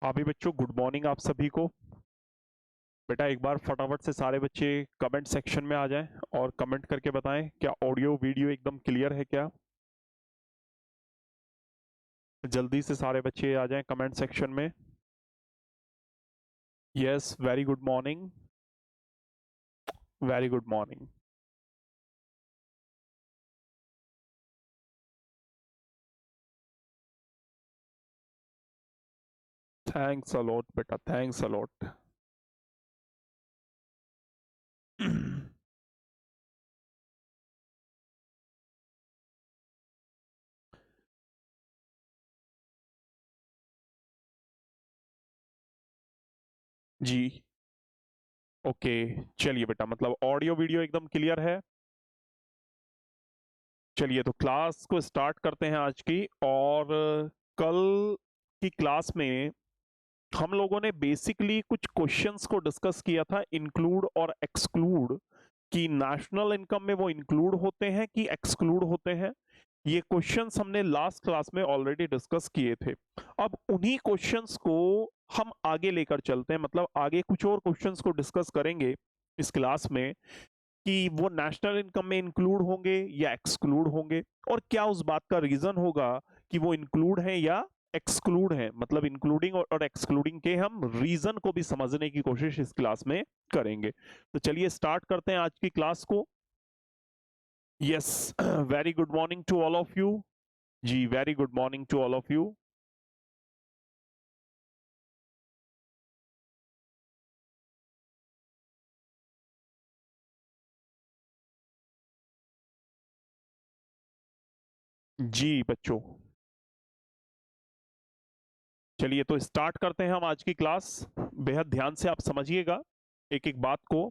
अभी बच्चों good morning आप सभी को। बेटा एक बार फटाफट से सारे बच्चे कमेंट सेक्शन में आ जाएं और कमेंट करके बताएं क्या ऑडियो वीडियो एकदम क्लियर है क्या। जल्दी से सारे बच्चे आ जाएं कमेंट सेक्शन में। Yes, very good morning. Very good morning. Thanks a lot बेटा, थैंक्स अलॉट। जी, ओके। चलिए बेटा, मतलब ऑडियो वीडियो एकदम क्लियर है। चलिए तो क्लास को स्टार्ट करते हैं आज की। और कल की क्लास में हम लोगों ने बेसिकली कुछ क्वेश्चंस को डिस्कस किया था, इंक्लूड और एक्सक्लूड, कि नेशनल इनकम में वो इंक्लूड होते हैं कि एक्सक्लूड होते हैं। ये क्वेश्चंस हमने लास्ट क्लास में ऑलरेडी डिस्कस किए थे। अब उन्हीं क्वेश्चंस को हम आगे लेकर चलते हैं, मतलब आगे कुछ और क्वेश्चंस को डिस्कस करेंगे इस क्लास में कि वो नेशनल इनकम में इंक्लूड होंगे या एक्सक्लूड होंगे, और क्या उस बात का रीजन होगा कि वो इंक्लूड है या एक्सक्लूड है। मतलब इंक्लूडिंग और एक्सक्लूडिंग के हम रीजन को भी समझने की कोशिश इस क्लास में करेंगे। तो चलिए स्टार्ट करते हैं आज की क्लास को। Yes, very good morning to all of you. जी, very good morning to all of you. जी बच्चों, चलिए तो स्टार्ट करते हैं हम आज की क्लास। बेहद ध्यान से आप समझिएगा एक एक बात को।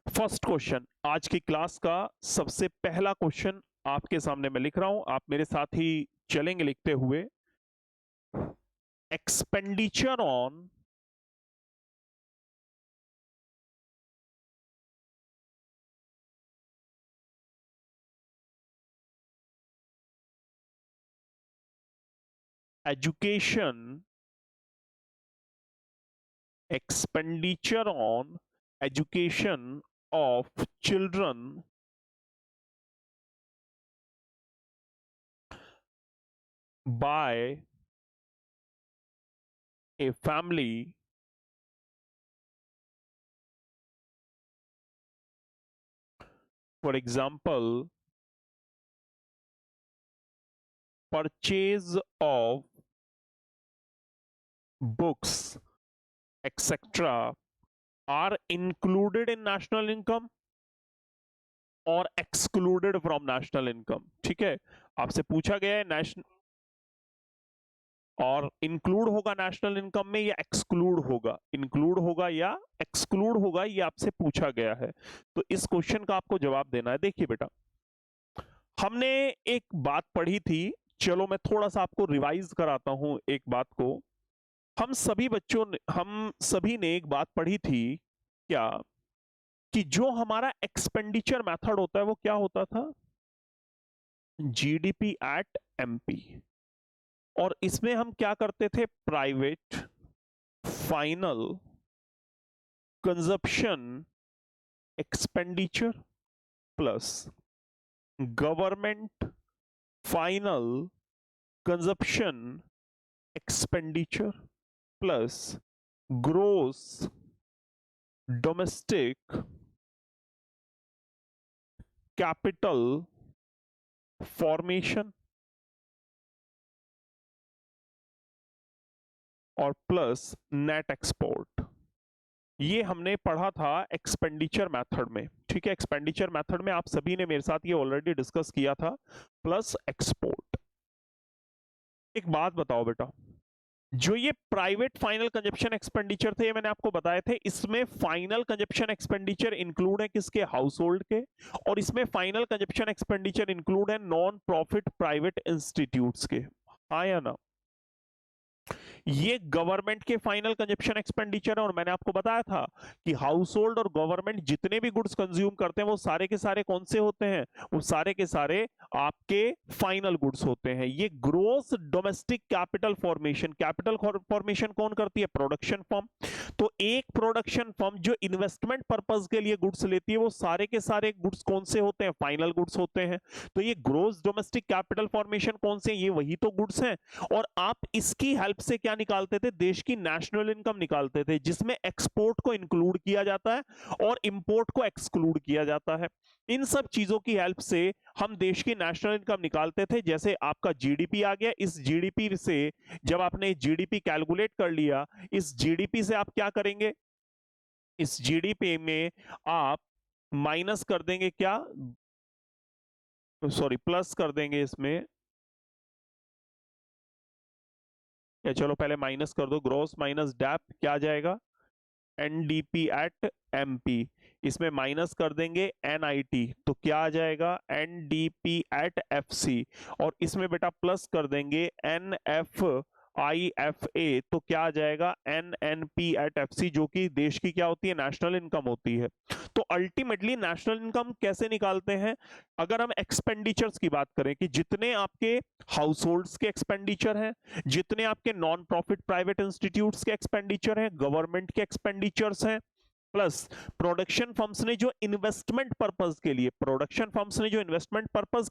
फर्स्ट क्वेश्चन आज की क्लास का, सबसे पहला क्वेश्चन आपके सामने मैं लिख रहा हूं, आप मेरे साथ ही चलेंगे लिखते हुए। Expenditure on education, expenditure on education of children by a family for example purchase of books etc are included in national income और एक्सक्लूडेड फ्रॉम नेशनल इनकम। ठीक है, आपसे पूछा गया है नेशनल और इंक्लूड होगा नेशनल इनकम में या एक्सक्लूड होगा, इंक्लूड होगा या एक्सक्लूड होगा, ये आपसे पूछा गया है। तो इस क्वेश्चन का आपको जवाब देना है। देखिए बेटा, हमने एक बात पढ़ी थी, चलो मैं थोड़ा सा आपको रिवाइज कराता हूं एक बात को। हम सभी ने एक बात पढ़ी थी क्या, कि जो हमारा एक्सपेंडिचर मेथड होता है वो क्या होता था, जीडीपी एट एमपी। और इसमें हम क्या करते थे, private final consumption expenditure plus government final consumption expenditure plus gross domestic capital formation और प्लस नेट एक्सपोर्ट। ये हमने पढ़ा था एक्सपेंडिचर मेथड में। ठीक है, एक्सपेंडिचर मेथड में आप सभी ने मेरे साथ ये ऑलरेडी डिस्कस किया था, प्लस एक्सपोर्ट। एक बात बताओ बेटा, जो ये प्राइवेट फाइनल कंजप्शन एक्सपेंडिचर थे, ये मैंने आपको बताए थे, इसमें फाइनल कंजप्शन एक्सपेंडिचर इंक्लूड है किसके, हाउस होल्ड के, और इसमें फाइनल कंजप्शन एक्सपेंडिचर इंक्लूड है नॉन प्रॉफिट प्राइवेट इंस्टीट्यूट्स के। हाँ या ना। ये गवर्नमेंट के फाइनल कंजप्शन एक्सपेंडिचर है, और मैंने आपको बताया था कि हाउस होल्ड और गवर्नमेंट जितने भी गुड्स कंज्यूम करते हैं वो सारे के सारे कौन से होते हैं, वो सारे के सारे आपके फाइनल गुड्स होते हैं। ये ग्रोस डोमेस्टिक कैपिटल फॉर्मेशन कौन करती है, प्रोडक्शन फर्म। तो एक प्रोडक्शन फर्म जो इन्वेस्टमेंट पर्पज के लिए गुड्स लेती है वो सारे के सारे गुड्स कौन से होते हैं, फाइनल गुड्स होते हैं। तो ये ग्रोस डोमेस्टिक कैपिटल फॉर्मेशन कौन से, ये वही तो गुड्स हैं। और आप इसकी हेल्प से क्या निकालते थे, देश की नेशनल इनकम निकालते थे, जिसमें एक्सपोर्ट को इंक्लूड किया जाता है और इंपोर्ट को एक्सक्लूड किया जाता है। इन सब चीजों की हेल्प से हम देश की नेशनल इनकम निकालते थे। जैसे आपका जीडीपी आ गया, इस जीडीपी से जब आपने जीडीपी कैलकुलेट कर लिया, इस जीडीपी से आप क्या करेंगे, इस जीडीपी में आप माइनस कर देंगे क्या, सॉरी प्लस कर देंगे इसमें, या चलो पहले माइनस कर दो, ग्रोस माइनस डैप क्या आ जाएगा, एनडीपी एट एमपी। इसमें माइनस कर देंगे एनआईटी, तो क्या आ जाएगा, एनडीपी एट एफसी। और इसमें बेटा प्लस कर देंगे एनएफ आईएफए, तो क्या आ जाएगा, एनएनपी एट एफसी, जो कि देश की क्या होती है, नेशनल इनकम होती है। तो अल्टीमेटली नेशनल इनकम कैसे निकालते हैं, अगर हम एक्सपेंडिचर्स की बात करें कि जितने आपके हाउस होल्ड्स के एक्सपेंडिचर हैं, जितने आपके नॉन प्रॉफिट प्राइवेट इंस्टीट्यूट्स के एक्सपेंडिचर हैं, गवर्नमेंट के एक्सपेंडिचर्स हैं, प्लस प्रोडक्शन फर्म्स ने जो इन्वेस्टमेंट पर्पस के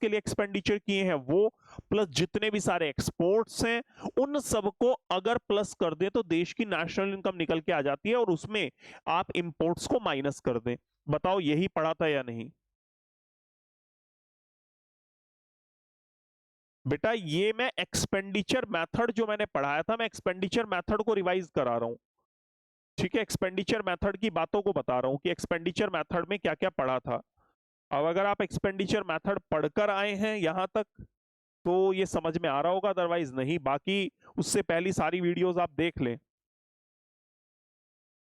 लिए एक्सपेंडिचर किए हैं वो, प्लस जितने भी सारे एक्सपोर्ट्स हैं, उन सबको अगर प्लस कर दे तो देश की नेशनल इनकम निकल के आ जाती है, और उसमें आप इंपोर्ट्स को माइनस कर दें। बताओ यही पढ़ा था या नहीं बेटा, ये मैं एक्सपेंडिचर मेथड जो मैंने पढ़ाया था, मैं एक्सपेंडिचर मेथड को रिवाइज करा रहा हूं। ठीक है, एक्सपेंडिचर मेथड की बातों को बता रहा हूं कि एक्सपेंडिचर मेथड में क्या क्या पढ़ा था। अब अगर आप एक्सपेंडिचर मेथड पढ़कर आए हैं यहां तक तो ये समझ में आ रहा होगा, अदरवाइज नहीं। बाकी उससे पहली सारी वीडियोस आप देख लें।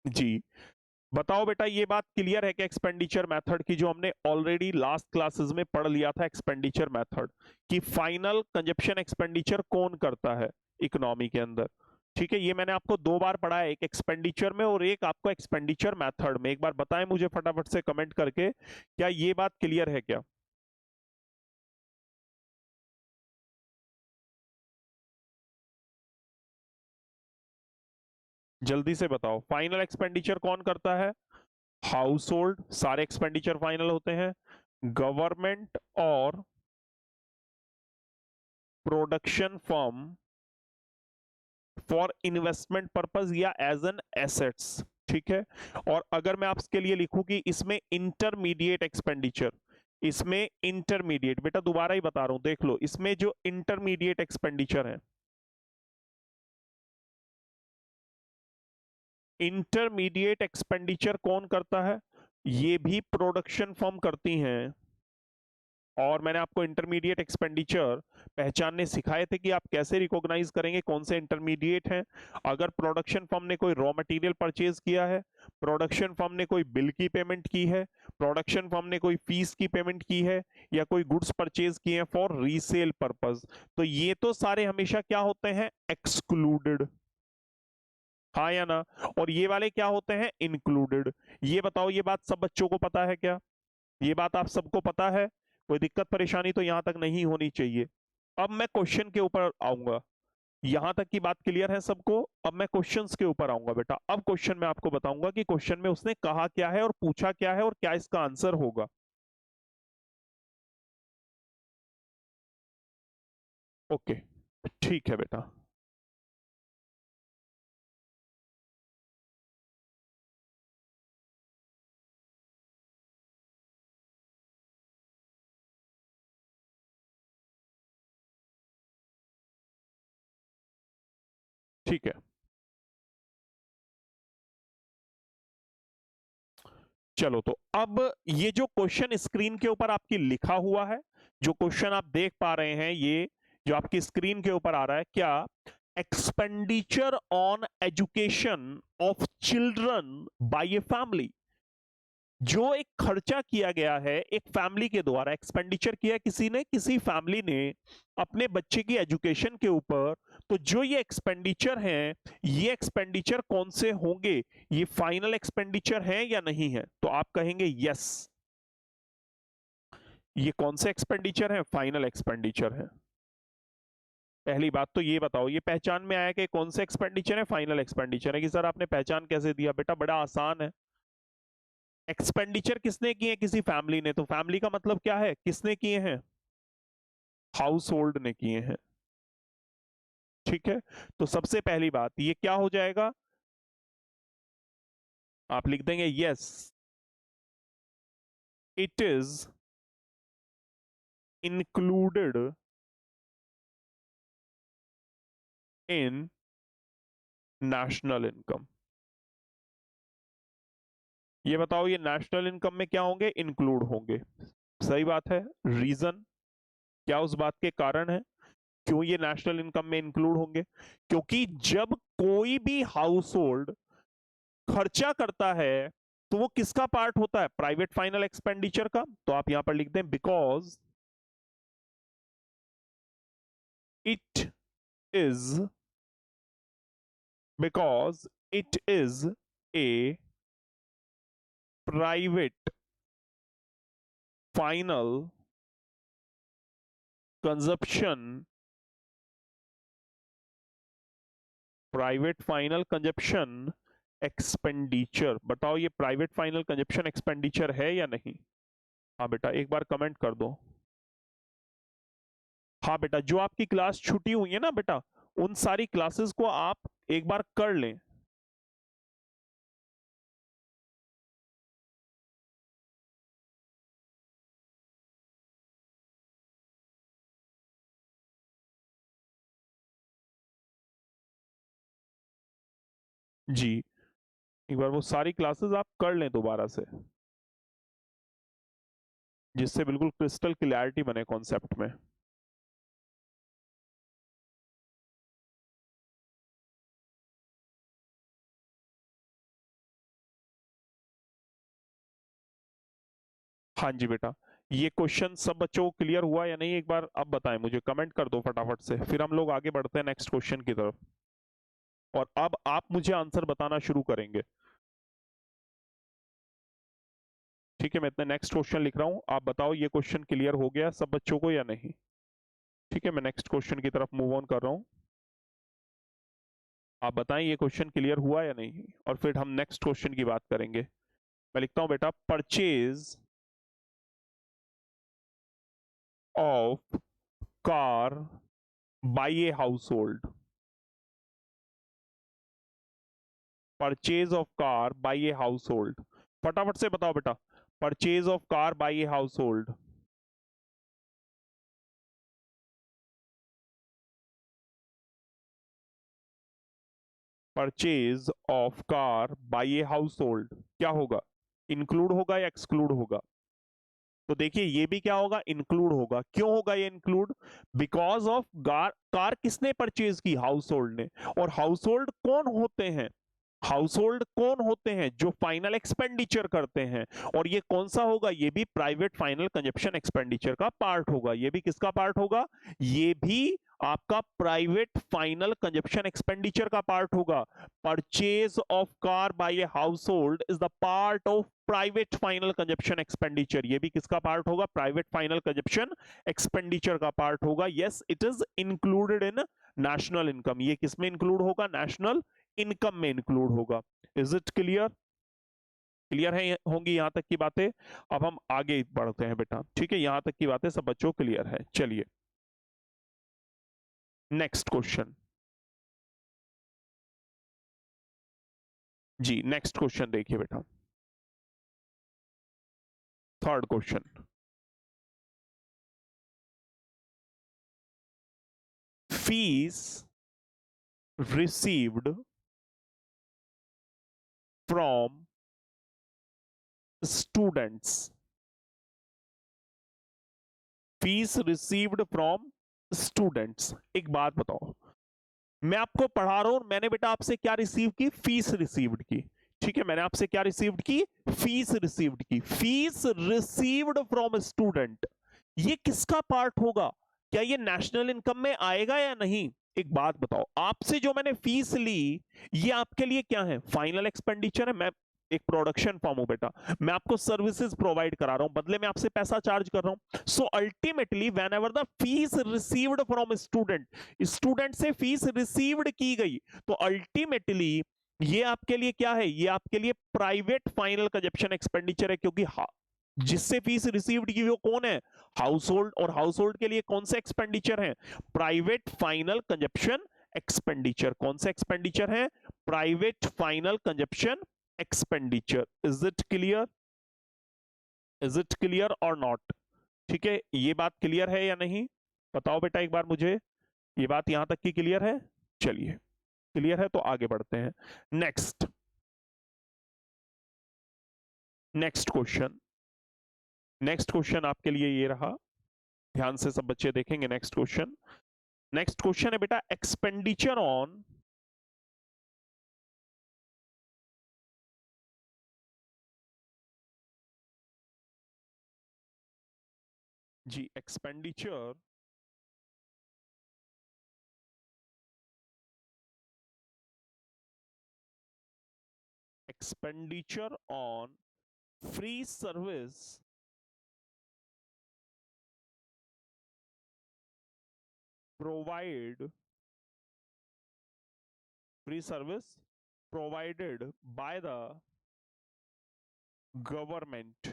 जी बताओ बेटा, ये बात क्लियर है कि एक्सपेंडिचर मेथड की, जो हमने ऑलरेडी लास्ट क्लासेस में पढ़ लिया था, एक्सपेंडिचर मेथड कि फाइनल कंजप्शन एक्सपेंडिचर कौन करता है इकोनॉमी के अंदर। ठीक है, ये मैंने आपको दो बार पढ़ा है, एक एक्सपेंडिचर में और एक आपको एक्सपेंडिचर मेथड में। एक बार बताएं मुझे फटाफट से कमेंट करके, क्या ये बात क्लियर है क्या। जल्दी से बताओ, फाइनल एक्सपेंडिचर कौन करता है, हाउस होल्ड, सारे एक्सपेंडिचर फाइनल होते हैं, गवर्नमेंट और production firm for investment purpose या एज एन एसेट्स। ठीक है, और अगर मैं आपके लिए लिखूं कि इसमें इंटरमीडिएट एक्सपेंडिचर, इसमें इंटरमीडिएट, बेटा दोबारा ही बता रहा हूं, देख लो, इसमें जो इंटरमीडिएट एक्सपेंडिचर है, इंटरमीडिएट एक्सपेंडिचर कौन करता है, ये भी प्रोडक्शन फर्म करती हैं। और मैंने आपको इंटरमीडिएट एक्सपेंडिचर पहचानने सिखाए थे कि आप कैसे रिकॉग्नाइज करेंगे कौन से इंटरमीडिएट हैं। अगर प्रोडक्शन फर्म ने कोई रॉ मटेरियल परचेज किया है, प्रोडक्शन फर्म ने कोई बिल की पेमेंट की है, प्रोडक्शन फर्म ने कोई फीस की पेमेंट की है, या कोई गुड्स परचेज किए हैं फॉर रीसेल पर्पस, तो ये तो सारे हमेशा क्या होते हैं, एक्सक्लूडेड। हाँ या ना, और ये वाले क्या होते हैं, इंक्लूडेड। ये बताओ, ये बात सब बच्चों को पता है क्या, ये बात आप सबको पता है, कोई दिक्कत परेशानी तो यहां तक नहीं होनी चाहिए। अब मैं क्वेश्चन के ऊपर आऊंगा, यहां तक की बात क्लियर है सबको। अब मैं क्वेश्चंस के ऊपर आऊंगा बेटा। अब क्वेश्चन में आपको बताऊंगा कि क्वेश्चन में उसने कहा क्या है और पूछा क्या है और क्या इसका आंसर होगा। ओके, ठीक है बेटा। ठीक है, चलो तो अब ये जो क्वेश्चन स्क्रीन के ऊपर आपकी लिखा हुआ है, जो क्वेश्चन आप देख पा रहे हैं, ये जो आपकी स्क्रीन के ऊपर आ रहा है, क्या expenditure on education of children by a family, जो एक खर्चा किया गया है एक फैमिली के द्वारा, एक्सपेंडिचर किया किसी ने, किसी फैमिली ने अपने बच्चे की एजुकेशन के ऊपर, तो जो ये एक्सपेंडिचर है, ये एक्सपेंडिचर कौन से होंगे? ये फाइनल एक्सपेंडिचर है या नहीं है? तो आप कहेंगे यस, ये कौन से एक्सपेंडिचर है? फाइनल एक्सपेंडिचर है। पहली बात तो ये बताओ, ये पहचान में आया कि कौन से एक्सपेंडिचर है? फाइनल एक्सपेंडिचर है। कि सर आपने पहचान कैसे दिया? बेटा बड़ा आसान है। एक्सपेंडिचर किसने किए? किसी फैमिली ने। तो फैमिली का मतलब क्या है? किसने किए हैं? हाउस होल्ड ने किए हैं। ठीक है, तो सबसे पहली बात ये क्या हो जाएगा? आप लिख देंगे yes, it is included in national income. ये बताओ, ये नेशनल इनकम में क्या होंगे? इंक्लूड होंगे। सही बात है। रीजन क्या उस बात के कारण है क्यों ये नेशनल इनकम में इंक्लूड होंगे? क्योंकि जब कोई भी हाउस होल्ड खर्चा करता है तो वो किसका पार्ट होता है? प्राइवेट फाइनल एक्सपेंडिचर का। तो आप यहां पर लिख दें because it is, because it is a private final consumption, private final consumption expenditure. बताओ ये प्राइवेट फाइनल कंजप्शन एक्सपेंडिचर है या नहीं? हाँ बेटा एक बार कमेंट कर दो। हाँ बेटा, जो आपकी क्लास छुट्टी हुई है ना बेटा, उन सारी क्लासेस को आप एक बार कर लें। जी, एक बार वो सारी क्लासेस आप कर लें दोबारा से, जिससे बिल्कुल क्रिस्टल क्लैरिटी बने कॉन्सेप्ट में। हाँ जी बेटा, ये क्वेश्चन सब बच्चों को क्लियर हुआ या नहीं? एक बार अब बताएं मुझे, कमेंट कर दो फटाफट से, फिर हम लोग आगे बढ़ते हैं नेक्स्ट क्वेश्चन की तरफ। और अब आप मुझे आंसर बताना शुरू करेंगे। ठीक है, मैं इतना नेक्स्ट क्वेश्चन लिख रहा हूं, आप बताओ ये क्वेश्चन क्लियर हो गया सब बच्चों को या नहीं? ठीक है, मैं नेक्स्ट क्वेश्चन की तरफ मूव ऑन कर रहा हूं। आप बताएं ये क्वेश्चन क्लियर हुआ या नहीं, और फिर हम नेक्स्ट क्वेश्चन की बात करेंगे। मैं लिखता हूं बेटा, purchase of car by a household. Purchase of car by a household, फटाफट से बताओ बेटा। Purchase of car by a household. Purchase of car by a household क्या होगा? इंक्लूड होगा या एक्सक्लूड होगा? तो देखिए ये भी क्या होगा? इंक्लूड होगा। क्यों होगा ये इंक्लूड? बिकॉज ऑफ कार किसने परचेज की? हाउस होल्ड ने। और हाउस होल्ड कौन होते हैं? हाउस होल्ड कौन होते हैं? जो फाइनल एक्सपेंडिचर करते हैं। और ये कौन सा होगा? ये भी प्राइवेट फाइनल कंजप्शन एक्सपेंडिचर का पार्ट होगा। ये भी किसका पार्ट होगा? ये भी आपका प्राइवेट फाइनल कंजप्शन एक्सपेंडिचर का पार्ट होगा। Purchase of car by a household is the part of private final consumption expenditure. ये भी किसका पार्ट होगा? प्राइवेट फाइनल कंजप्शन एक्सपेंडिचर का पार्ट होगा। Yes, it is included in national income. ये किसमें इंक्लूड होगा? नेशनल इनकम में इंक्लूड होगा। Is it clear? क्लियर है होंगी यहां तक की बातें? अब हम आगे बढ़ते हैं बेटा। ठीक है, यहां तक की बातें सब बच्चों क्लियर है। चलिए नेक्स्ट क्वेश्चन। जी नेक्स्ट क्वेश्चन देखिए बेटा, third question. Fees received from students. Fees received from students. एक बात बताओ, मैं आपको पढ़ा रहा हूं, मैंने बेटा आपसे क्या रिसीव की? फीस रिसीव्ड की। ठीक है, मैंने आपसे क्या रिसीव्ड की? फीस रिसीव्ड की। फीस रिसीव्ड फ्रॉम स्टूडेंट, ये किसका पार्ट होगा? क्या ये नेशनल इनकम में आएगा या नहीं? एक बात बताओ, आपसे जो मैंने फीस ली, ये आपके लिए क्या है? फाइनल एक्सपेंडिचर है। मैं एक प्रोडक्शन फॉर्म हूं बेटा, मैं आपको सर्विसेज प्रोवाइड करा रहा हूं, बदले में आपसे पैसा चार्ज कर रहा हूं। So ultimately when ever the fees received from student, student से फीस रिसीव्ड की गई, तो अल्टीमेटली ये आपके लिए क्या है? ये आपके लिए प्राइवेट फाइनल कंजप्शन एक्सपेंडिचर है, क्योंकि जिससे फीस रिसीव्ड की वो कौन है? House hold. और हाउस होल्ड के लिए कौन से एक्सपेंडिचर है? Private final consumption expenditure. कौन से एक्सपेंडिचर है? Private final consumption expenditure. Is it clear? Is it clear और नॉट? ठीक है, ये बात क्लियर है या नहीं? बताओ बेटा एक बार मुझे, ये बात यहां तक की क्लियर है? चलिए, क्लियर है तो आगे बढ़ते हैं। Next, next question. Next question आपके लिए ये रहा, ध्यान से सब बच्चे देखेंगे नेक्स्ट क्वेश्चन। नेक्स्ट क्वेश्चन है बेटा, एक्सपेंडिचर ऑन जी, expenditure expenditure on free service provide free service provided by the government.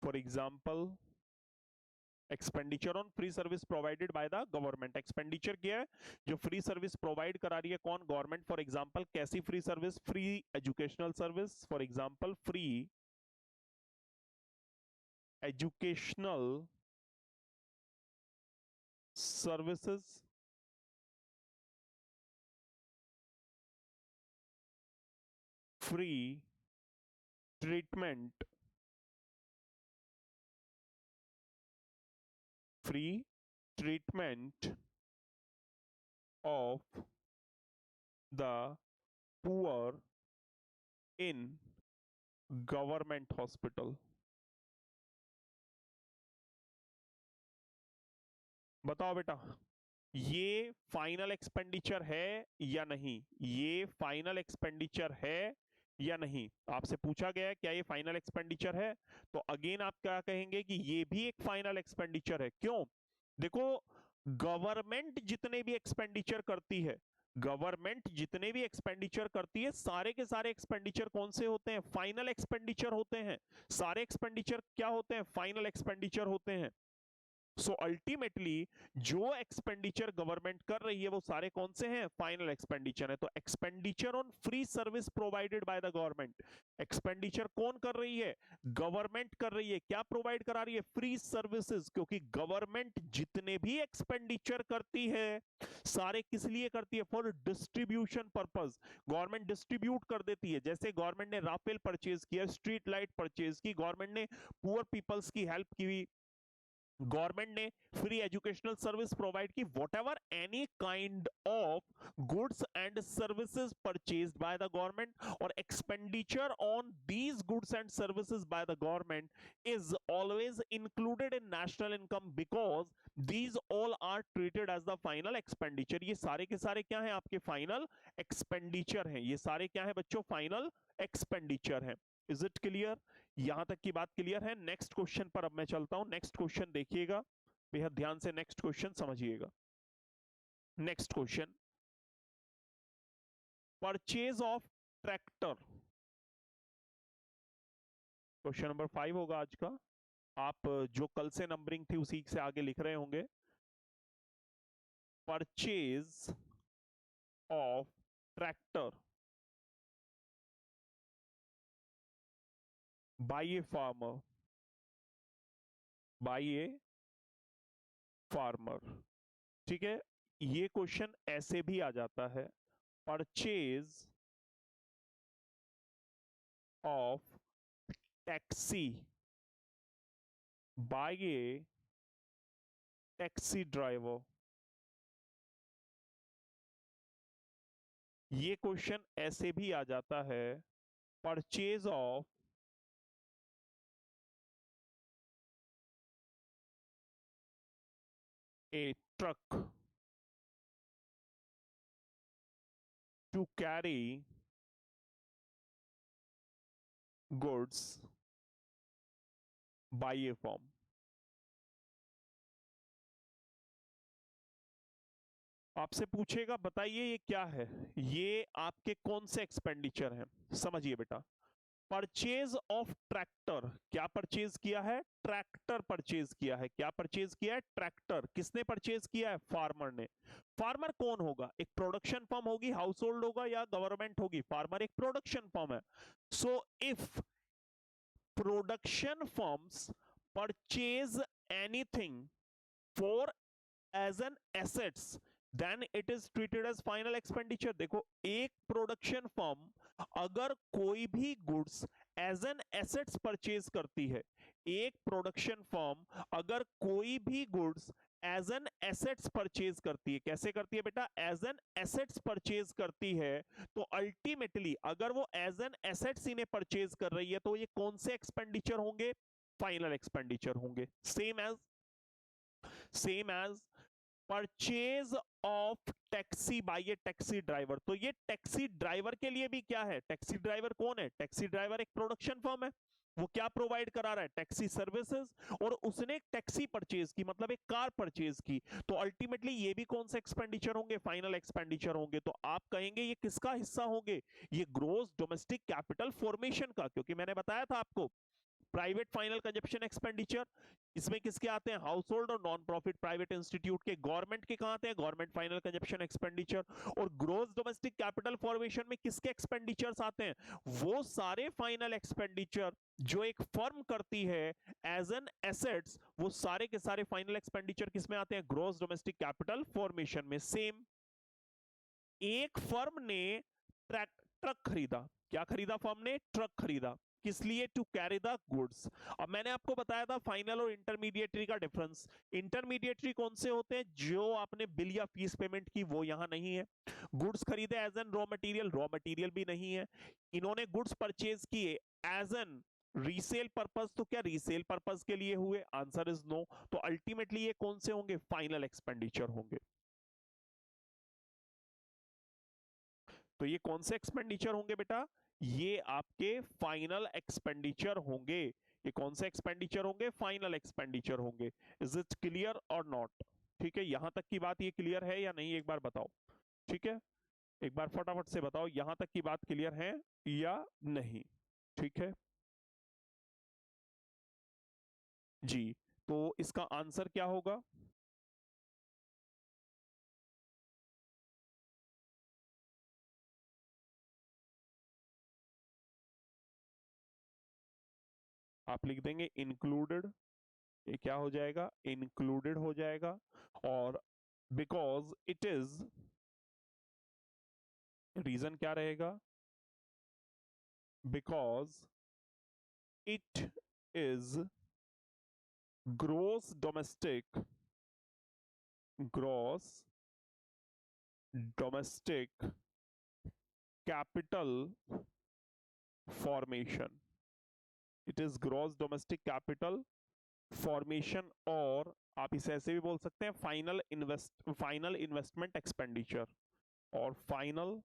For example, expenditure on free service provided by the government. Expenditure क्या है? जो फ्री सर्विस प्रोवाइड करा रही है, कौन? गवर्नमेंट। फॉर एग्जांपल, कैसी free service? Free educational service, for example free educational services, free treatment, free treatment of the poor in government hospital. बताओ बेटा, ये फाइनल एक्सपेंडिचर है या नहीं? ये फाइनल एक्सपेंडिचर है या नहीं? आपसे पूछा गया है क्या ये फाइनल एक्सपेंडिचर है, तो अगेन आप क्या कहेंगे कि ये भी एक फाइनल एक्सपेंडिचर है। क्यों? देखो, गवर्नमेंट जितने भी एक्सपेंडिचर करती है, गवर्नमेंट जितने भी एक्सपेंडिचर करती है, सारे के सारे एक्सपेंडिचर कौन से होते हैं? फाइनल एक्सपेंडिचर होते हैं। सारे एक्सपेंडिचर क्या होते हैं? फाइनल एक्सपेंडिचर होते हैं। सो अल्टीमेटली जो एक्सपेंडिचर गवर्नमेंट कर रही है वो सारे कौन से हैं? फाइनल एक्सपेंडिचर है। तो expenditure on free service provided by the government, expenditure कौन कर रही है? गवर्नमेंट कर रही है। क्या प्रोवाइड करा रही है? Free services. क्योंकि गवर्नमेंट जितने भी एक्सपेंडिचर करती है, सारे किस लिए करती है? For distribution purpose. Government distribute कर देती है। जैसे गवर्नमेंट ने राफेल परचेज किया, स्ट्रीट लाइट परचेज की, गवर्नमेंट ने पुअर पीपल्स की हेल्प की, गवर्नमेंट ने फ्री एजुकेशनल सर्विस प्रोवाइड की, whatever any kind of goods and services purchased by the government, और expenditure on these goods and services by the government is always included in national income, because these all are treated as the final expenditure. ये सारे के सारे क्या है? आपके final expenditure हैं। ये सारे क्या है बच्चों? फाइनल एक्सपेंडिचर है। Is it clear? यहां तक की बात क्लियर है? नेक्स्ट क्वेश्चन पर अब मैं चलता हूं। नेक्स्ट क्वेश्चन देखिएगा बेहद ध्यान से, नेक्स्ट क्वेश्चन समझिएगा। Next question, purchase of tractor. Question number 5 होगा आज का। आप जो कल से नंबरिंग थी उसी से आगे लिख रहे होंगे। Purchase of tractor by a farmer, by a farmer. ठीक है, ये क्वेश्चन ऐसे भी आ जाता है, purchase of taxi by a taxi driver. ये क्वेश्चन ऐसे भी आ जाता है, purchase of a truck to carry goods by a firm. आपसे पूछेगा बताइए ये क्या है, ये आपके कौन से एक्सपेंडिचर हैं। समझिए बेटा, परचेज ऑफ ट्रैक्टर, क्या परचेज किया है, ट्रैक्टर परचेज किया है। क्या परचेज किया है, ट्रैक्टर। किसने परचेज किया है, फार्मर ने। फार्मर कौन होगा, एक प्रोडक्शन फर्म होगी, हाउस होल्ड होगा या गवर्नमेंट होगी। फार्मर एक प्रोडक्शन फर्म है। So if production firms purchase anything for as an assets, then it is treated as final expenditure. देखो, एक प्रोडक्शन फर्म अगर कोई भी goods as an assets purchase करती है, एक प्रोडक्शन फर्म अगर कोई भी goods as an assets purchase करती है, कैसे करती है बेटा, एज एन एसेट्स परचेज करती है, तो अल्टीमेटली अगर वो एज एन एसेट्स इन्हें परचेज कर रही है, तो ये कौन से एक्सपेंडिचर होंगे, फाइनल एक्सपेंडिचर होंगे। Same as purchase of taxi by a taxi driver. तो ये टैक्सी ड्राइवर के लिए भी क्या है, टैक्सी ड्राइवर कौन है, टैक्सी ड्राइवर एक प्रोडक्शन फर्म है। वो क्या प्रोवाइड करा रहा है, टैक्सी सर्विसेज। और उसने एक टैक्सी परचेज की, मतलब एक कार परचेज की, तो अल्टीमेटली ये भी कौन सा एक्सपेंडिचर होंगे, फाइनल एक्सपेंडिचर होंगे। तो आप कहेंगे ये किसका हिस्सा होंगे, ये ग्रोस डोमेस्टिक कैपिटल फॉर्मेशन का, क्योंकि मैंने बताया था आपको प्राइवेट फाइनल कंजप्शन एक्सपेंडिचर, इसमें किसके आते हैं, हाउस होल्ड और नॉन प्रॉफिट प्राइवेट इंस्टीट्यूट के। गवर्नमेंट के कहां आते हैं, गवर्नमेंट फाइनल कंजप्शन एक्सपेंडिचर। और ग्रोस डोमेस्टिक कैपिटल फॉर्मेशन में किसके एक्सपेंडिचर्स आते हैं, वो सारे फाइनल एक्सपेंडिचर जो एक फर्म करती है एज एन एसेट्स, वो सारे के सारे फाइनल एक्सपेंडिचर किसमें आते हैं, ग्रोस डोमेस्टिक कैपिटल फॉर्मेशन में। सेम, एक फर्म ने ट्रक खरीदा, क्या खरीदा, फर्म ने ट्रक खरीदा, किस लिए, टू कैरी द गुड्स। अब मैंने आपको बताया था फाइनल और इंटरमीडिएटरी का डिफरेंस। इंटरमीडिएटरी कौन से होते हैं, जो आपने बिल या फीस पेमेंट की, वो यहां नहीं है। गुड्स खरीदे एज एन रॉ मटेरियल भी नहीं है। इन्होंने गुड्स परचेज किए एज एन रीसेल पर्पस, तो क्या रीसेल पर्पस के लिए हुए, आंसर इज नो। तो अल्टीमेटली ये कौन से होंगे, फाइनल एक्सपेंडिचर होंगे। तो ये कौन से एक्सपेंडिचर होंगे बेटा, ये आपके फाइनल एक्सपेंडिचर होंगे। ये कौन से एक्सपेंडिचर होंगे, फाइनल एक्सपेंडिचर होंगे। इज इट क्लियर और नॉट। ठीक है, यहां तक की बात ये क्लियर है या नहीं, एक बार बताओ। ठीक है, एक बार फटाफट से बताओ, यहां तक की बात क्लियर है या नहीं। ठीक है जी, तो इसका आंसर क्या होगा, आप लिख देंगे इंक्लूडेड। ये क्या हो जाएगा, इंक्लूडेड हो जाएगा। और बिकॉज इट इज, रीजन क्या रहेगा, because it is gross domestic, gross domestic capital formation. It is gross domestic capital formation, और आप इसे ऐसे भी बोल सकते हैं फाइनल इन्वेस्टमेंट एक्सपेंडिचर, और फाइनल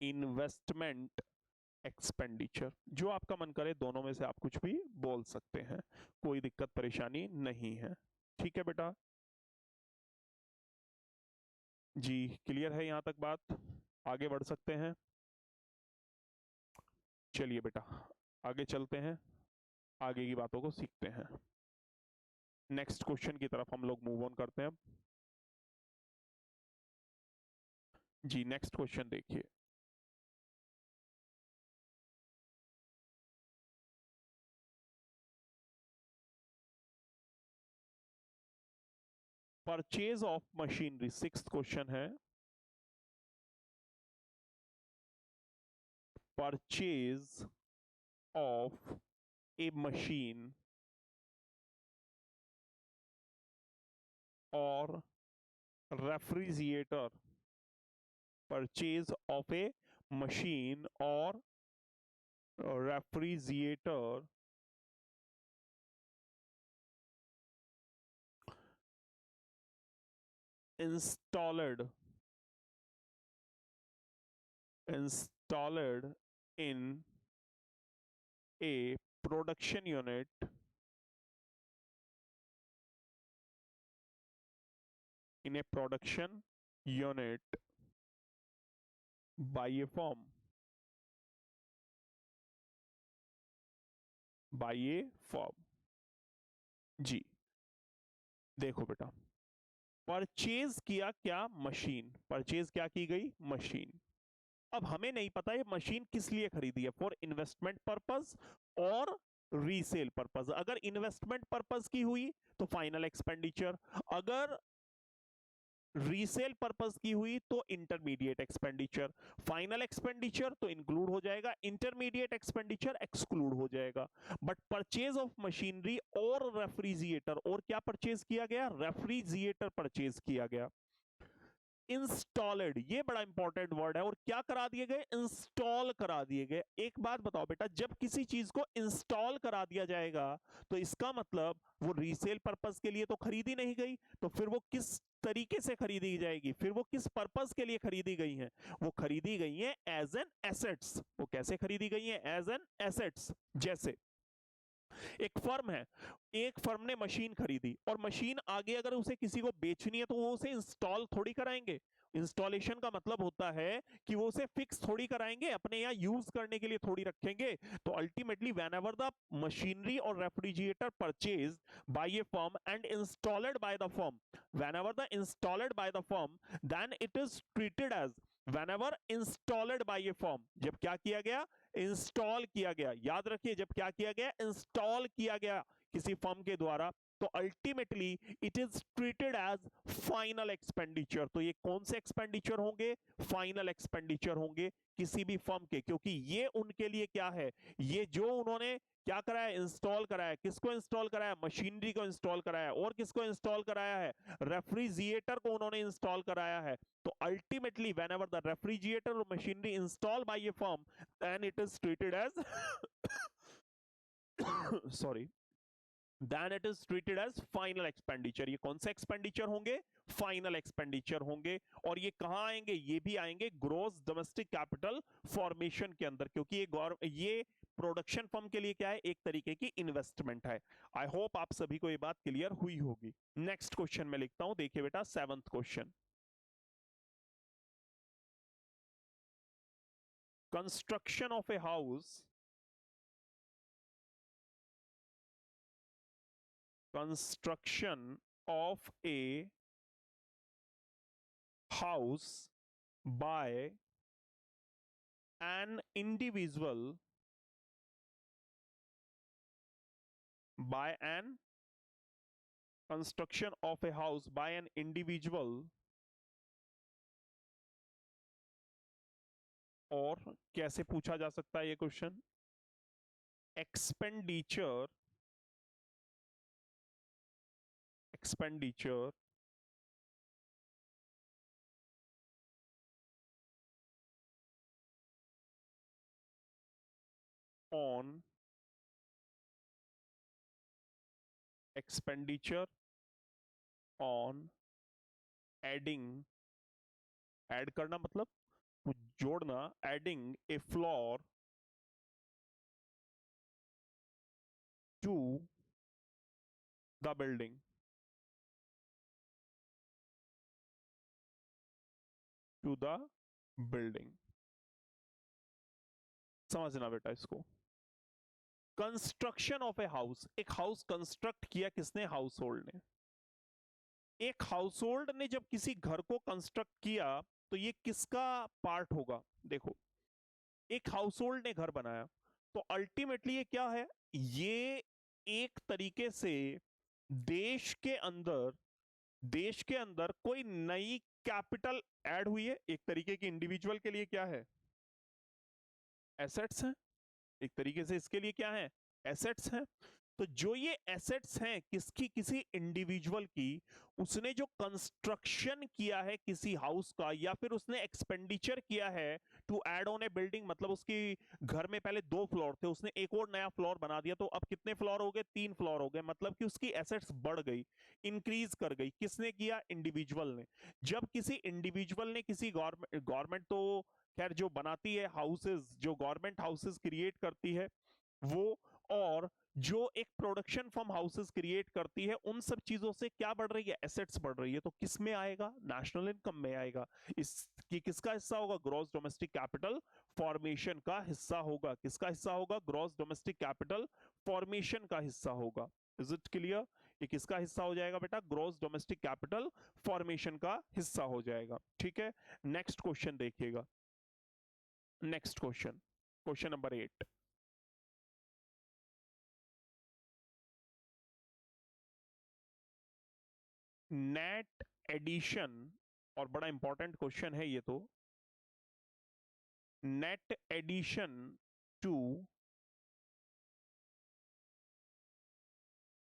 इन्वेस्टमेंट एक्सपेंडिचर, जो आपका मन करे दोनों में से आप कुछ भी बोल सकते हैं, कोई दिक्कत परेशानी नहीं है। ठीक है बेटा, जी क्लियर है यहां तक बात, आगे बढ़ सकते हैं। चलिए बेटा, आगे चलते हैं, आगे की बातों को सीखते हैं। नेक्स्ट क्वेश्चन की तरफ हम लोग मूव ऑन करते हैं। जी नेक्स्ट क्वेश्चन देखिए, purchase of machinery, sixth question है, परचेज ऑफ ए मशीन और refrigerator purchase of a machine और refrigerator installed in a production unit by a firm जी। देखो बेटा, परचेज किया क्या? मशीन। परचेज क्या की गई? मशीन। अब हमें नहीं पता ये मशीन किस लिए खरीदी है, फॉर इन्वेस्टमेंट पर्पस और रीसेल पर्पस। अगर इन्वेस्टमेंट पर्पस की हुई तो फाइनल एक्सपेंडिचर, अगर रीसेल पर्पस की हुई तो इंटरमीडिएट एक्सपेंडिचर। फाइनल एक्सपेंडिचर तो इंक्लूड हो जाएगा, इंटरमीडिएट एक्सपेंडिचर एक्सक्लूड हो जाएगा। बट परचेज ऑफ मशीनरी और रेफ्रिजरेटर, और क्या परचेज किया गया? रेफ्रिजरेटर परचेज किया गया। इंस्टॉल्ड, ये बड़ा इंपॉर्टेंट वर्ड है, और क्या करा दिए गए? इंस्टॉल करा दिए गए। एक बात बताओ बेटा, जब किसी चीज को इंस्टॉल करा दिया जाएगा तो इसका मतलब वो रीसेल पर्पस के लिए तो खरीदी नहीं गई, तो फिर वो किस तरीके से खरीदी जाएगी? फिर वो किस पर्पस के लिए खरीदी गई है? वो खरीदी गई है एज एन एसेट्स। वो कैसे खरीदी गई है? As an assets. जैसे एक फर्म है, एक फर्म ने मशीन खरीदी, और मशीन आगे अगर उसे किसी को बेचनी है तो वो उसे इंस्टॉल थोड़ी कराएंगे। इंस्टॉलेशन का मतलब होता है कि वो उसे फिक्स थोड़ी कराएंगे, अपने यहाँ यूज करने के लिए थोड़ी रखेंगे। तो ultimately whenever the machinery और refrigerator purchase by a firm and installed by the firm, whenever the installed by the firm, then it is treated as whenever installed by a firm। जब क्या किया गया? Install किया गया। याद रखिए, जब क्या किया गया? इंस्टॉल किया गया किसी फर्म के द्वारा, तो ultimately it is treated as final expenditure. तो ये कौन से एक्सपेंडिचर होंगे? फाइनल एक्सपेंडिचर होंगे किसी भी फर्म के, क्योंकि ये उनके लिए क्या है? ये जो उन्होंने क्या कराया? इंस्टॉल कराया। किसको इंस्टॉल कराया? मशीनरी को इंस्टॉल कराया। और किसको इंस्टॉल कराया है? रेफ्रिजरेटर को उन्होंने इंस्टॉल कराया है। तो ultimately whenever the refrigerator or machinery installed by a firm, then it is treated as sorry, then it is treated as final expenditure। ये कौन से एक्सपेंडिचर होंगे? फाइनल एक्सपेंडिचर होंगे। और ये कहां आएंगे? ये भी आएंगे ग्रॉस डोमेस्टिक कैपिटल फॉर्मेशन के अंदर, क्योंकि ये प्रोडक्शन फर्म के लिए क्या है? एक तरीके की इन्वेस्टमेंट है। आई होप आप सभी को ये बात क्लियर हुई होगी। नेक्स्ट क्वेश्चन में लिखता हूं, देखिए बेटा, 7th question. Construction of a house, construction of a house by an individual, by an construction of a house by an individual, और कैसे पूछा जा सकता है ये question? Expenditure on expenditure on adding, add करना मतलब कुछ जोड़ना, adding a floor to the building, to the building. समझना बेटा इसको। कंस्ट्रक्शन ऑफ ए हाउस, एक हाउस कंस्ट्रक्ट किया किसने? हाउस होल्ड ने। एक हाउस होल्ड ने जब किसी घर को कंस्ट्रक्ट किया तो ये किसका पार्ट होगा? देखो, एक हाउस होल्ड ने घर बनाया, तो अल्टीमेटली ये क्या है? ये एक तरीके से देश के अंदर, देश के अंदर कोई नई कैपिटल ऐड हुई है। एक तरीके की इंडिविजुअल के लिए क्या है? एसेट्स हैं। एक तरीके से इसके लिए क्या है? एसेट्स हैं। तो जो ये एसेट्स हैं किसकी, किसी इंडिविजुअल की, उसने जो कंस्ट्रक्शन किया है किसी हाउस का, या फिर उसने एक्सपेंडिचर किया है to add on a building, मतलब उसकी घर में पहले 2 फ्लोर थे, उसने एक और नया फ्लोर बना दिया, तो अब कितने फ्लोर हो गए, 3 फ्लोर हो गए, मतलब कि उसकी एसेट्स बढ़ गई, इंक्रीज कर गई। किसने किया, इंडिविजुअल ने। जब किसी इंडिविजुअल ने, किसी गवर्नमेंट, गवर्नमेंट तो खैर जो बनाती है हाउसेस, जो गवर्नमेंट हाउसेस क्रिएट करती है वो, और जो एक प्रोडक्शन फॉर्म हाउसेस क्रिएट करती है, उन सब चीजों से क्या बढ़ रही है, एसेट्स बढ़ रही है, तो किस में आएगा, नेशनल इनकम में आएगा। इसकी किसका हिस्सा होगा, ग्रॉस डोमेस्टिक कैपिटल फॉर्मेशन का हिस्सा होगा। किसका हिस्सा होगा, ग्रॉस डोमेस्टिक कैपिटल फॉर्मेशन का हिस्सा होगा। Is it clear? ये किसका हिस्सा हो जाएगा बेटा, ग्रॉस डोमेस्टिक कैपिटल फॉर्मेशन का हिस्सा हो जाएगा। ठीक है, नेक्स्ट क्वेश्चन देखिएगा। Next question, question number 8। Net addition, और बड़ा इंपॉर्टेंट क्वेश्चन है ये तो, net addition to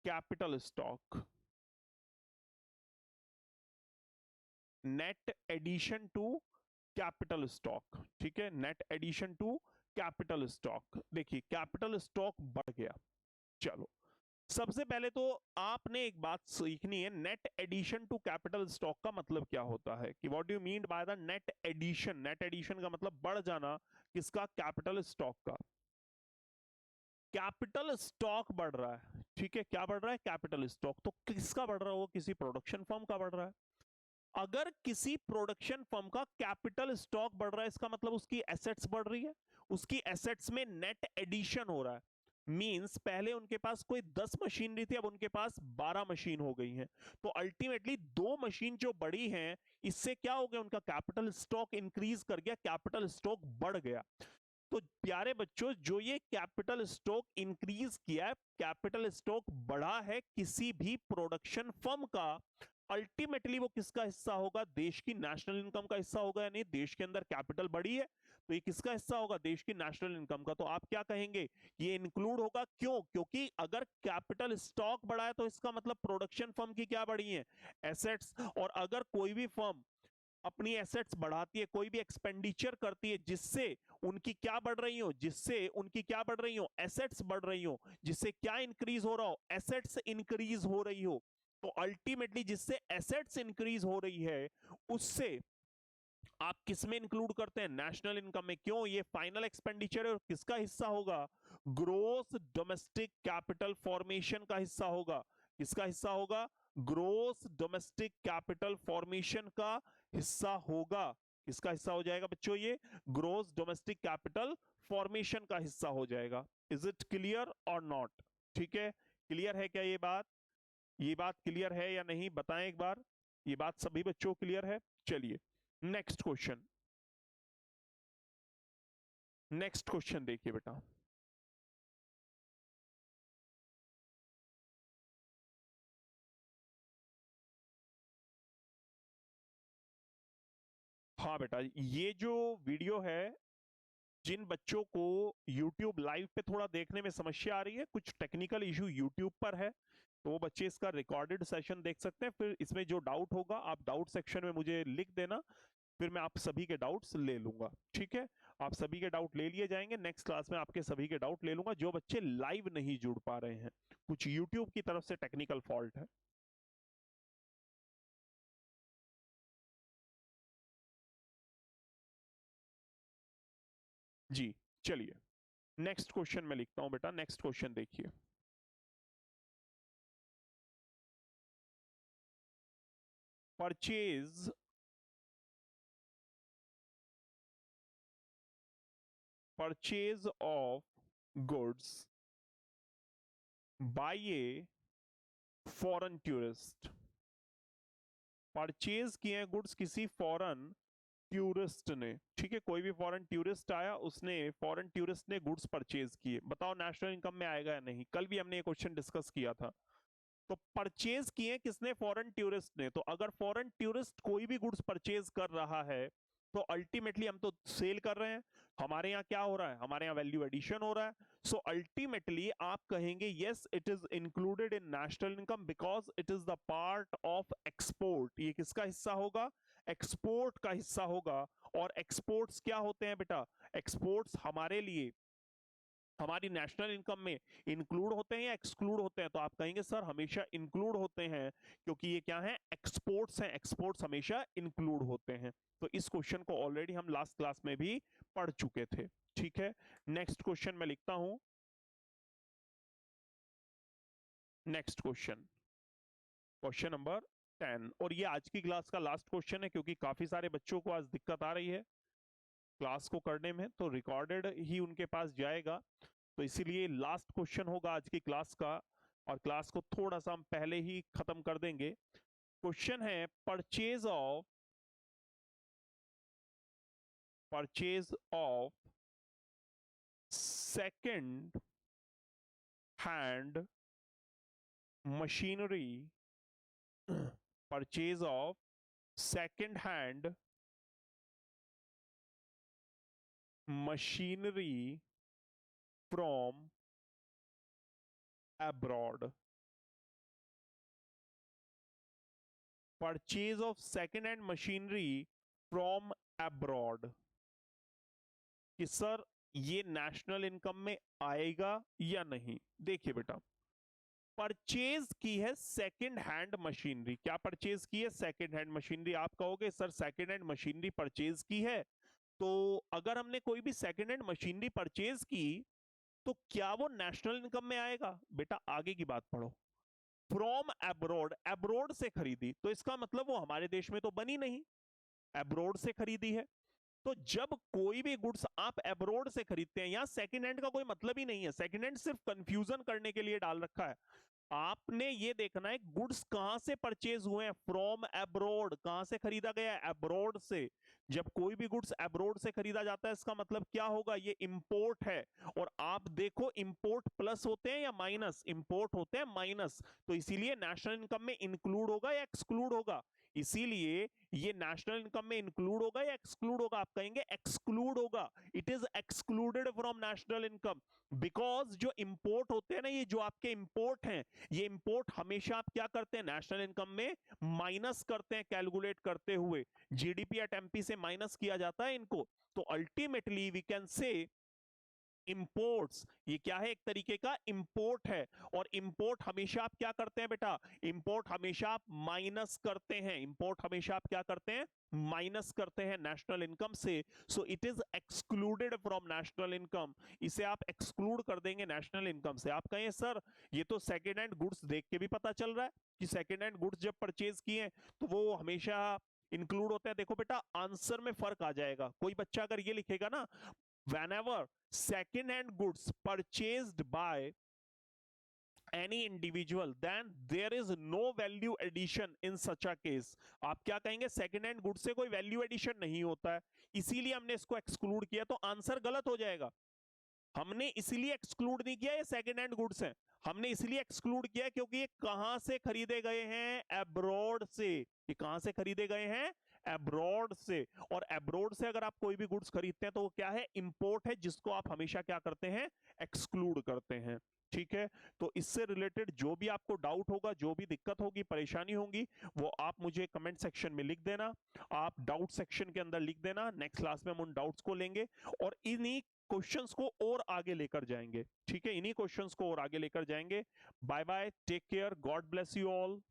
capital stock, net addition to capital stock. ठीक है, net addition to capital stock. देखिए कैपिटल स्टॉक बढ़ गया। चलो, सबसे पहले तो आपने एक बात सीखनी है, net addition to capital stock का मतलब क्या होता है, कि what do you mean by the net addition. Net addition का मतलब बढ़ जाना किसका, कैपिटल स्टॉक का। कैपिटल स्टॉक बढ़ रहा है, ठीक है, क्या बढ़ रहा है, कैपिटल स्टॉक। तो किसका बढ़ रहा है, वो किसी प्रोडक्शन फर्म का बढ़ रहा है। अगर किसी प्रोडक्शन फर्म का कैपिटल स्टॉक बढ़ रहा है, इसका मतलब उसकी एसेट्स बढ़ रही है, उसकी एसेट्स में नेट एडिशन हो रहा है। मींस पहले उनके पास कोई 10 मशीनरी थी, अब उनके पास 12 मशीन हो गई हैं। तो अल्टीमेटली 2 मशीन जो बड़ी हैं, इससे क्या हो गया, उनका कैपिटल स्टॉक इंक्रीज कर गया, कैपिटल स्टॉक बढ़ गया। तो प्यारे बच्चों, जो ये कैपिटल स्टॉक इंक्रीज किया है, कैपिटल स्टॉक बढ़ा है किसी भी प्रोडक्शन फर्म का, अल्टीमेटली वो किसका हिस्सा होगा, देश की नेशनल इनकम का हिस्सा होगा। या नहीं, देश के अंदर कैपिटल बढ़ी है तो ये किसका हिस्सा होगा, देश की नेशनल इनकम का। तो आप क्या कहेंगे, ये इंक्लूड होगा। क्यों, क्योंकि अगर कैपिटल स्टॉक बढ़ा है तो इसका मतलब प्रोडक्शन फर्म की क्या बढ़ी है, एसेट्स। और अगर कोई भी फर्म अपनी एसेट्स बढ़ाती है, कोई भी एक्सपेंडिचर करती है जिससे उनकी क्या बढ़ रही हो, जिससे उनकी क्या बढ़ रही हो, एसेट्स बढ़ रही हो, जिससे क्या इंक्रीज हो रहा हो, एसेट्स इंक्रीज हो रही हो, तो अल्टीमेटली जिससे एसेट्स इंक्रीज हो रही है, उससे आप किस में इंक्लूड करते हैं, नेशनल इनकम में। क्यों, ये फाइनल एक्सपेंडिचर है और किसका हिस्सा होगा, ग्रोस डोमेस्टिक कैपिटल फॉर्मेशन का हिस्सा होगा। किसका हिस्सा होगा, ग्रोस डोमेस्टिक कैपिटल फॉर्मेशन का हिस्सा होगा। किसका हिस्सा हो जाएगा बच्चों, ये ग्रोस डोमेस्टिक कैपिटल फॉर्मेशन का हिस्सा हो जाएगा। इज इट क्लियर और नॉट? ठीक है, क्लियर है क्या ये बात, ये बात क्लियर है या नहीं, बताएं एक बार। ये बात सभी बच्चों क्लियर है? चलिए नेक्स्ट क्वेश्चन, नेक्स्ट क्वेश्चन देखिए बेटा। हाँ बेटा, ये जो वीडियो है, जिन बच्चों को YouTube लाइव पे थोड़ा देखने में समस्या आ रही है, कुछ टेक्निकल इशू YouTube पर है, तो वो बच्चे इसका रिकॉर्डेड सेशन देख सकते हैं। फिर इसमें जो डाउट होगा आप डाउट सेक्शन में मुझे लिख देना, फिर मैं आप सभी के डाउट्स ले लूंगा। ठीक है, आप सभी के डाउट ले लिए जाएंगे, नेक्स्ट क्लास में आपके सभी के डाउट ले लूंगा, जो बच्चे लाइव नहीं जुड़ पा रहे हैं, कुछ YouTube की तरफ से टेक्निकल फॉल्ट है। जी, चलिए नेक्स्ट क्वेश्चन में लिखता हूं बेटा। नेक्स्ट क्वेश्चन देखिए, purchase, purchase of goods by a foreign tourist. Purchase किए हैं गुड्स किसी फॉरेन टूरिस्ट ने। ठीक है, कोई भी फॉरेन टूरिस्ट आया, उसने, फॉरेन टूरिस्ट ने गुड्स परचेज किए, बताओ नेशनल इनकम में आएगा या नहीं। कल भी हमने ये क्वेश्चन डिस्कस किया था। तो परचेज किए किसने, फॉरेन टूरिस्ट ने। तो अगर फॉरेन टूरिस्ट कोई भी गुड्स परचेज कर रहा है, तो अल्टीमेटली हम तो सेल कर रहे हैं, हमारे यहाँ क्या हो रहा है, हमारे यहाँ वैल्यू एडिशन हो रहा है। सो अल्टीमेटली आप कहेंगे yes it is included in national income because it is the part of export. ये किसका हिस्सा होगा, एक्सपोर्ट का हिस्सा होगा। और एक्सपोर्ट्स क्या होते हैं बेटा, एक्सपोर्ट्स हमारे लिए हमारी नेशनल इनकम में इंक्लूड होते हैं या एक्सक्लूड होते हैं, तो आप कहेंगे सर हमेशा इंक्लूड होते हैं, क्योंकि ये क्या है, एक्सपोर्ट्स हैं, एक्सपोर्ट्स हमेशा इंक्लूड होते हैं। तो इस क्वेश्चन को ऑलरेडी हम लास्ट क्लास में भी पढ़ चुके थे। ठीक है, नेक्स्ट क्वेश्चन मैं लिखता हूं। नेक्स्ट क्वेश्चन, क्वेश्चन नंबर 10, और ये आज की क्लास का लास्ट क्वेश्चन है, क्योंकि काफी सारे बच्चों को आज दिक्कत आ रही है क्लास को करने में, तो रिकॉर्डेड ही उनके पास जाएगा, तो इसीलिए लास्ट क्वेश्चन होगा आज की क्लास का, और क्लास को थोड़ा सा हम पहले ही खत्म कर देंगे। क्वेश्चन है purchase of second hand machinery, purchase of second hand machinery from abroad, purchase of second hand machinery from abroad, कि सर ये नेशनल इनकम में आएगा या नहीं। देखिए बेटा, परचेज की है सेकेंड हैंड मशीनरी, क्या परचेज की है, सेकेंड हैंड मशीनरी। आप कहोगे sir second hand machinery purchase की है, तो अगर हमने कोई भी सेकेंड हैंड मशीनरी परचेज की तो क्या वो नेशनल इनकम में आएगा। बेटा आगे की बात पढ़ो, फ्रॉम एब्रोड, एब्रोड से खरीदी, तो इसका मतलब वो हमारे देश में तो बनी नहीं, एब्रोड से खरीदी है। तो जब कोई भी गुड्स आप एब्रोड से खरीदते हैं, यहां सेकंड हैंड का कोई मतलब ही नहीं है, सेकंड हैंड सिर्फ कंफ्यूजन करने के लिए डाल रखा है। आपने ये देखना है गुड्स कहां से परचेज हुए हैं, फ्रॉम एब्रोड, कहां से खरीदा गया है, एब्रोड से। जब कोई भी गुड्स एब्रोड से खरीदा जाता है, इसका मतलब क्या होगा, ये इंपोर्ट है। और आप देखो इंपोर्ट प्लस होते हैं या माइनस, इंपोर्ट होते हैं माइनस, तो इसीलिए नेशनल इनकम में इंक्लूड होगा या एक्सक्लूड होगा, इसीलिए ये नेशनल इनकम में इंक्लूड होगा या एक्सक्लूड होगा, आप कहेंगे एक्सक्लूड होगा। It is excluded from national income, because जो इंपोर्ट होते हैं ना, ये जो आपके इंपोर्ट हैं, ये इंपोर्ट हमेशा आप क्या करते हैं, नेशनल इनकम में माइनस करते हैं, कैलकुलेट करते हुए जीडीपी या टेम्पी से माइनस किया जाता है इनको। तो ultimately we can say imports, ये क्या है, एक तरीके का इंपोर्ट है। और इंपोर्ट हमेशा आप क्या करते हैं बेटा, इंपोर्ट हमेशा आप माइनस करते हैं, इंपोर्ट हमेशा आप क्या करते हैं, माइनस करते हैं नेशनल इनकम से। So it is excluded from national income, इसे आप एक्सक्लूड कर देंगे नेशनल इनकम से। आप कहें सर ये तो सेकेंड हैंड गुड्स देख के भी पता चल रहा है कि सेकेंड हैंड गुड्स जब परचेज किए तो वो हमेशा इंक्लूड होते हैं। देखो बेटा आंसर में फर्क आ जाएगा, कोई बच्चा अगर ये लिखेगा ना, whenever second hand goods purchased by any individual then there is no value addition in such a case, आप क्या कहेंगे, सेकेंड हैंड गुड्स से कोई वैल्यू एडिशन नहीं होता है, इसीलिए हमने इसको एक्सक्लूड किया। तो आंसर गलत हो जाएगा, हमने इसलिए एक्सक्लूड नहीं किया ये सेकेंड हैंड गुड्स हैं, हमने इसलिए एक्सक्लूड किया क्योंकि ये कहां से खरीदे गए हैं, एब्रॉड से। ये कहां से खरीदे गए हैं, एब्रॉड से। और एब्रॉड से अगर आप कोई भी गुड्स खरीदते हैं तो वो क्या है, इंपोर्ट है, जिसको आप हमेशा क्या करते हैं, एक्सक्लूड करते हैं। ठीक है, तो इससे रिलेटेड जो भी आपको डाउट होगा, जो भी दिक्कत होगी, परेशानी होगी, वो आप मुझे कमेंट सेक्शन में लिख देना, आप डाउट सेक्शन के अंदर लिख देना। नेक्स्ट क्लास में हम उन डाउट्स को लेंगे और इन्हीं क्वेश्चंस को और आगे लेकर जाएंगे। ठीक है, इन्हीं क्वेश्चंस को और आगे लेकर जाएंगे। Bye bye, take care, God bless you all.